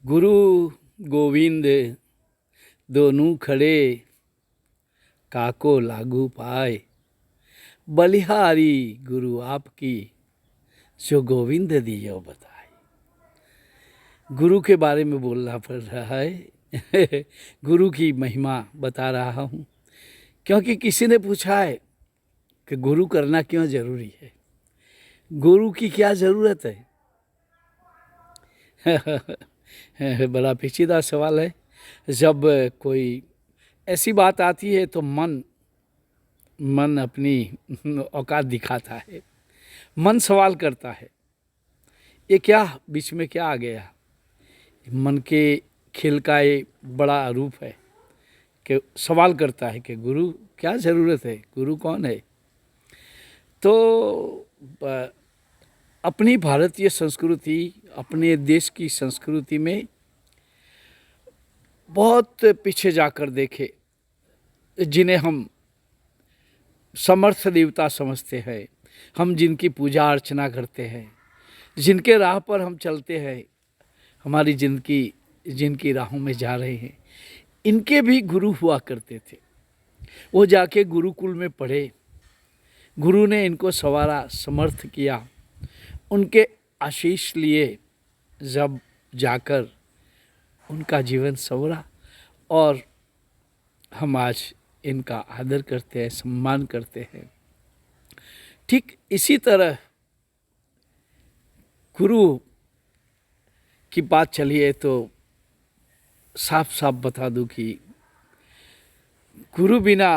गुरु गोविंद दोनों खड़े, काको लागू पाए। बलिहारी गुरु आपकी, जो गोविंद दियो बताए। गुरु के बारे में बोलना पड़ रहा है। गुरु की महिमा बता रहा हूँ, क्योंकि किसी ने पूछा है कि गुरु करना क्यों जरूरी है, गुरु की क्या जरूरत है। बड़ा पेचीदा सवाल है। जब कोई ऐसी बात आती है तो मन अपनी औकात दिखाता है, मन सवाल करता है, ये क्या बीच में क्या आ गया। मन के खेल का ये बड़ा रूप है कि सवाल करता है कि गुरु क्या ज़रूरत है, गुरु कौन है। तो अपनी भारतीय संस्कृति, अपने देश की संस्कृति में बहुत पीछे जाकर देखे, जिन्हें हम समर्थ देवता समझते हैं, हम जिनकी पूजा अर्चना करते हैं, जिनके राह पर हम चलते हैं, हमारी जिंदगी जिनकी राहों में जा रहे हैं, इनके भी गुरु हुआ करते थे। वो जाके गुरुकुल में पढ़े, गुरु ने इनको संवारा, समर्थ किया, उनके आशीष लिए, जब जाकर उनका जीवन संवरा और हम आज इनका आदर करते हैं, सम्मान करते हैं। ठीक इसी तरह गुरु की बात चली है तो साफ साफ बता दूं कि गुरु बिना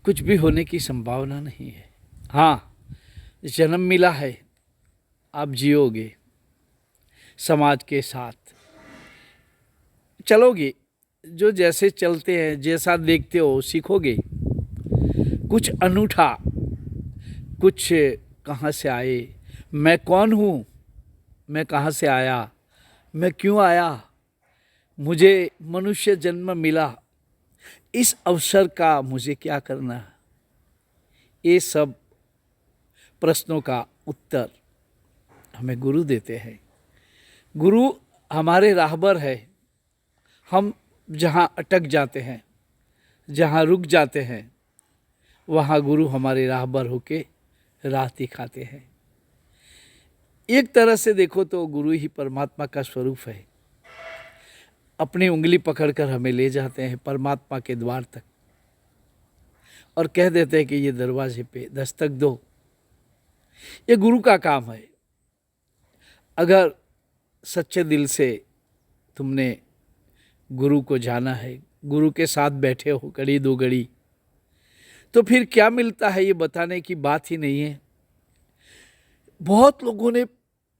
कुछ भी होने की संभावना नहीं है। हाँ, जन्म मिला है, आप जियोगे, समाज के साथ चलोगे, जो जैसे चलते हैं, जैसा देखते हो सीखोगे। कुछ अनूठा, कुछ कहाँ से आए, मैं कौन हूँ, मैं कहाँ से आया, मैं क्यों आया, मुझे मनुष्य जन्म मिला, इस अवसर का मुझे क्या करना है, ये सब प्रश्नों का उत्तर हमें गुरु देते हैं। गुरु हमारे राहबर है। हम जहाँ अटक जाते हैं, जहाँ रुक जाते हैं, वहाँ गुरु हमारे राहबर होके राह दिखाते हैं। एक तरह से देखो तो गुरु ही परमात्मा का स्वरूप है। अपनी उंगली पकड़कर हमें ले जाते हैं परमात्मा के द्वार तक और कह देते हैं कि ये दरवाजे पे दस्तक दो। ये गुरु का काम है। अगर सच्चे दिल से तुमने गुरु को जाना है, गुरु के साथ बैठे हो घड़ी दो घड़ी, तो फिर क्या मिलता है ये बताने की बात ही नहीं है। बहुत लोगों ने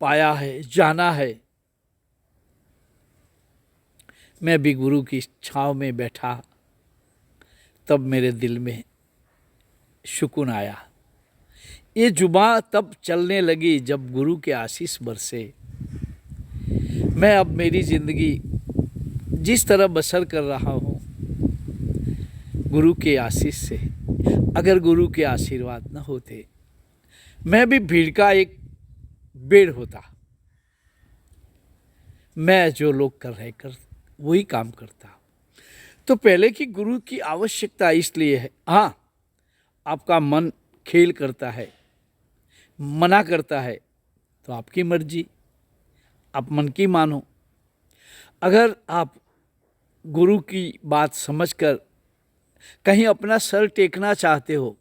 पाया है, जाना है। मैं भी गुरु की छांव में बैठा, तब मेरे दिल में सुकून आया। ये जुबां तब चलने लगी जब गुरु के आशीष बरसे। मैं अब मेरी जिंदगी जिस तरह बसर कर रहा हूँ, गुरु के आशीष से। अगर गुरु के आशीर्वाद न होते, मैं भी भीड़ का एक बेड़ होता। मैं जो लोग कर रहे कर वही काम करता। तो पहले की गुरु की आवश्यकता इसलिए है, हाँ, आपका मन खेल करता है, मना करता है, तो आपकी मर्जी, आप मन की मानो। अगर आप गुरु की बात समझकर कहीं अपना सर टेकना चाहते हो,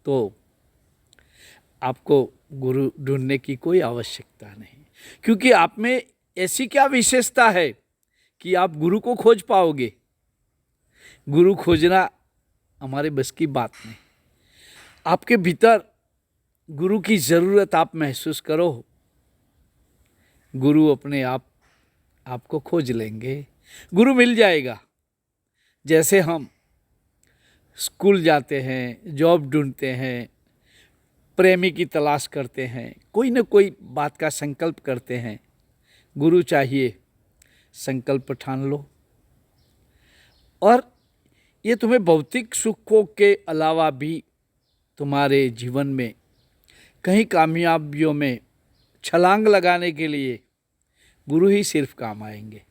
तो आपको गुरु ढूंढने की कोई आवश्यकता नहीं, क्योंकि आप में ऐसी क्या विशेषता है कि आप गुरु को खोज पाओगे। गुरु खोजना हमारे बस की बात नहीं। आपके भीतर गुरु की ज़रूरत आप महसूस करो, गुरु अपने आप आपको खोज लेंगे, गुरु मिल जाएगा। जैसे हम स्कूल जाते हैं, जॉब ढूंढते हैं, प्रेमी की तलाश करते हैं, कोई न कोई बात का संकल्प करते हैं, गुरु चाहिए, संकल्प ठान लो। और ये तुम्हें भौतिक सुखों के अलावा भी तुम्हारे जीवन में कहीं कामयाबियों में छलांग लगाने के लिए गुरु ही सिर्फ काम आएंगे।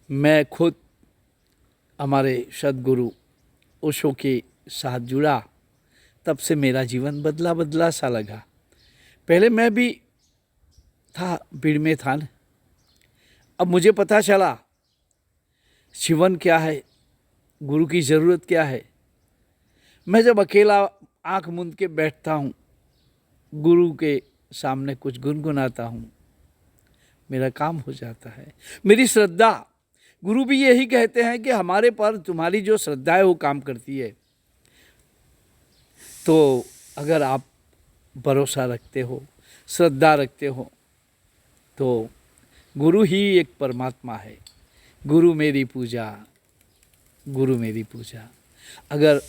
मैं खुद हमारे सद्गुरु ओशो के साथ जुड़ा, तब से मेरा जीवन बदला बदला सा लगा। पहले मैं भी था, भीड़ में था न, अब मुझे पता चला जीवन क्या है, गुरु की ज़रूरत क्या है। मैं जब अकेला आंख मूंद के बैठता हूँ, गुरु के सामने कुछ गुनगुनाता हूँ, मेरा काम हो जाता है। मेरी श्रद्धा, गुरु भी यही कहते हैं कि हमारे पर तुम्हारी जो श्रद्धा है वो काम करती है। तो अगर आप भरोसा रखते हो, श्रद्धा रखते हो, तो गुरु ही एक परमात्मा है। गुरु मेरी पूजा, गुरु मेरी पूजा। अगर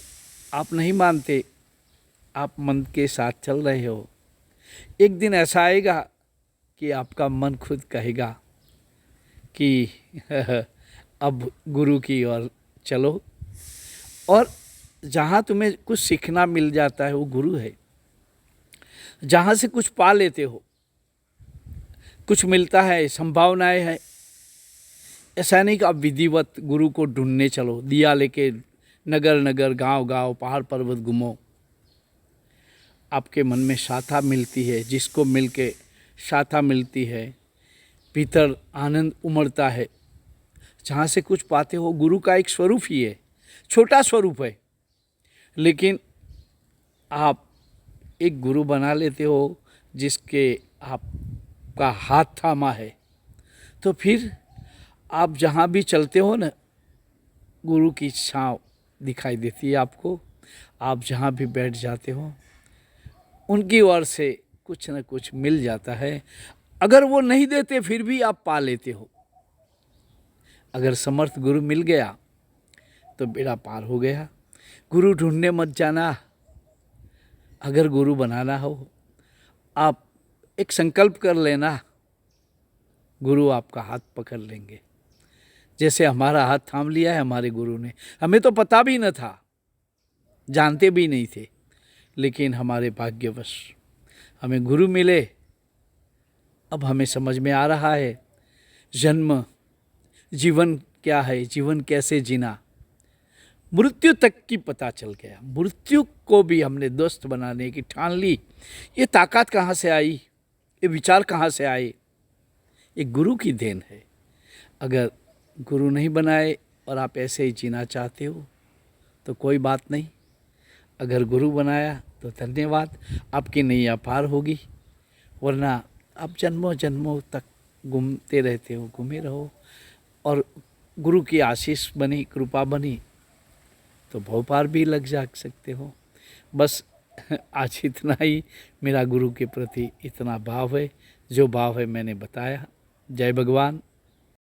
आप नहीं मानते, आप मन के साथ चल रहे हो, एक दिन ऐसा आएगा कि आपका मन खुद कहेगा कि अब गुरु की ओर चलो। और जहाँ तुम्हें कुछ सीखना मिल जाता है वो गुरु है। जहाँ से कुछ पा लेते हो, कुछ मिलता है, संभावनाएं हैं। ऐसा नहीं कि आप विधिवत गुरु को ढूंढने चलो, दिया लेके नगर नगर गांव गांव पहाड़ पर्वत घूमो। आपके मन में शाखा मिलती है, जिसको मिल के शाखा मिलती है, भीतर आनंद उमड़ता है। जहाँ से कुछ पाते हो, गुरु का एक स्वरूप ही है, छोटा स्वरूप है, लेकिन आप एक गुरु बना लेते हो जिसके आपका हाथ थामा है, तो फिर आप जहाँ भी चलते हो ना, गुरु की छाँव दिखाई देती है आपको। आप जहाँ भी बैठ जाते हो, उनकी ओर से कुछ न कुछ मिल जाता है। अगर वो नहीं देते फिर भी आप पा लेते हो। अगर समर्थ गुरु मिल गया तो बेड़ा पार हो गया। गुरु ढूंढने मत जाना। अगर गुरु बनाना हो, आप एक संकल्प कर लेना, गुरु आपका हाथ पकड़ लेंगे। जैसे हमारा हाथ थाम लिया है हमारे गुरु ने। हमें तो पता भी न था, जानते भी नहीं थे, लेकिन हमारे भाग्यवश हमें गुरु मिले। अब हमें समझ में आ रहा है जन्म, जीवन क्या है, जीवन कैसे जीना, मृत्यु तक की पता चल गया। मृत्यु को भी हमने दोस्त बनाने की ठान ली। ये ताकत कहाँ से आई, ये विचार कहाँ से आए? ये गुरु की देन है। अगर गुरु नहीं बनाए और आप ऐसे ही जीना चाहते हो तो कोई बात नहीं। अगर गुरु बनाया तो धन्यवाद, आपकी नैया पार होगी, वरना आप जन्मों जन्मों तक घूमते रहते हो, घूमे रहो। और गुरु की आशीष बनी, कृपा बनी तो भव पार भी लग जा सकते हो। बस आज इतना ही। मेरा गुरु के प्रति इतना भाव है, जो भाव है मैंने बताया। जय भगवान।